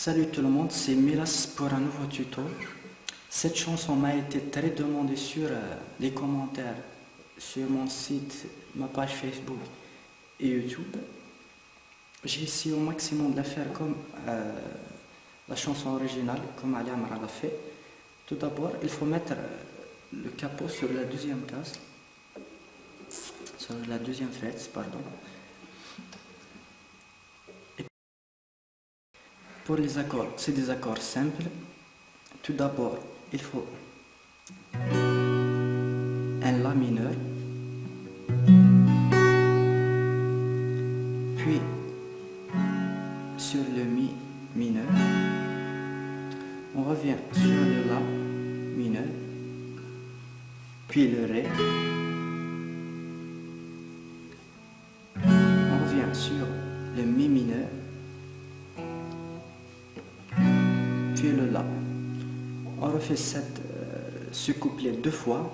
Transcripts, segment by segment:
Salut tout le monde, c'est Milas pour un nouveau tuto. Cette chanson m'a été très demandée sur les commentaires sur mon site, ma page Facebook et YouTube. J'ai essayé au maximum de la faire comme la chanson originale, comme Ali Amra l'a fait. Tout d'abord, il faut mettre le capot sur la deuxième case, sur la deuxième frette, pardon. Pour les accords, c'est des accords simples. Tout d'abord, il faut un La mineur, puis sur le Mi mineur, on revient sur le La mineur, puis le Ré, on revient sur le Mi mineur, puis le La. On refait ce couplet deux fois,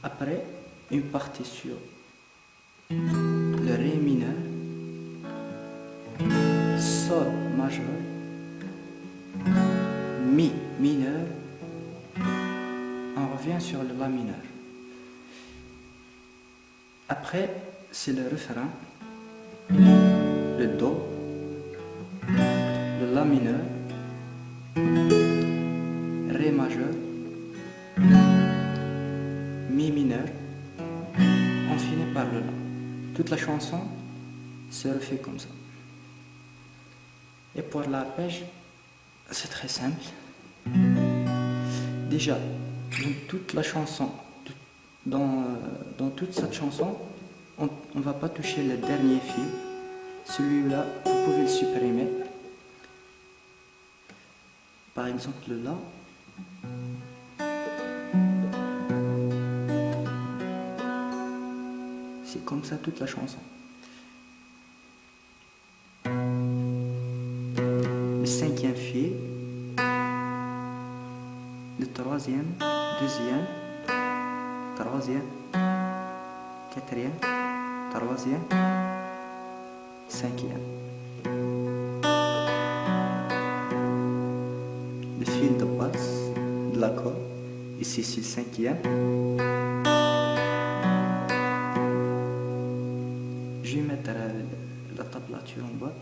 après une partie sur le Ré mineur, Sol majeur, Mi mineur, on revient sur le La mineur. Après, c'est le refrain, le Do, le La mineur, Ré majeur, Mi mineur, on finit par le La. Toute la chanson se refait comme ça. Et pour l'arpège, c'est très simple. Déjà, dans toute la chanson, dans toute cette chanson, on ne va pas toucher le dernier fil. Celui-là, vous pouvez le supprimer. Par exemple, le La. C'est comme ça toute la chanson. Le cinquième fil, le troisième, deuxième, troisième, quatrième, troisième, cinquième. Le fil de basse de l'accord, ici c'est le cinquième. Je vais mettre la tablature en bas.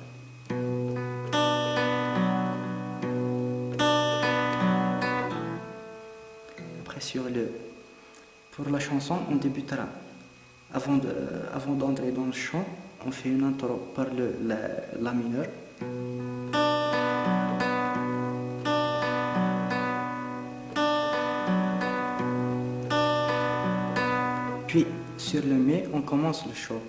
Après pour la chanson, on débutera. Avant d'entrer dans le chant, on fait une intro par La mineur. Puis sur le Mi, on commence le chant.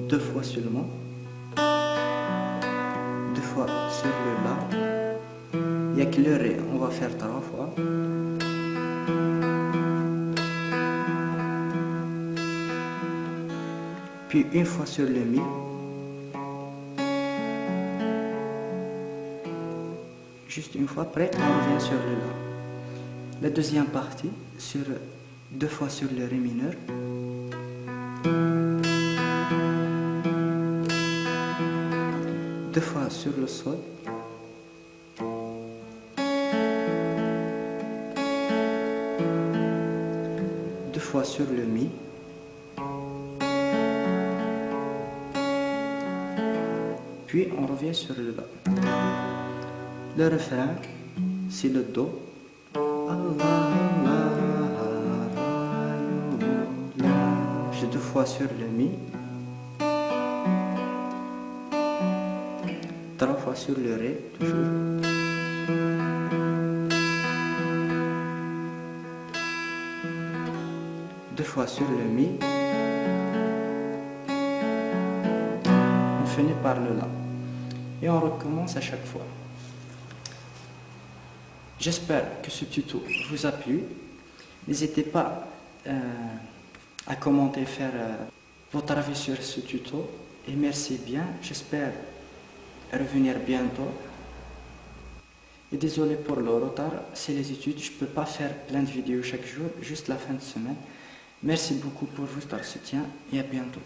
Deux fois seulement, deux fois sur le La, il n'y a que le Ré, on va faire trois fois, puis une fois sur le Mi, juste une fois, après on revient sur le La. La deuxième partie, deux fois sur le Ré mineur, deux fois sur le Sol, deux fois sur le Mi, puis on revient sur le La. Le refrain, c'est le Do. J'ai deux fois sur le Mi, trois fois sur le Ré, toujours. Deux fois sur le Mi. On finit par le La. Et on recommence à chaque fois. J'espère que ce tuto vous a plu. N'hésitez pas à commenter, faire votre avis sur ce tuto. Et merci bien. J'espère revenir bientôt. Et désolé pour le retard, c'est les études. Je ne peux pas faire plein de vidéos chaque jour, juste la fin de semaine. Merci beaucoup pour votre soutien et à bientôt.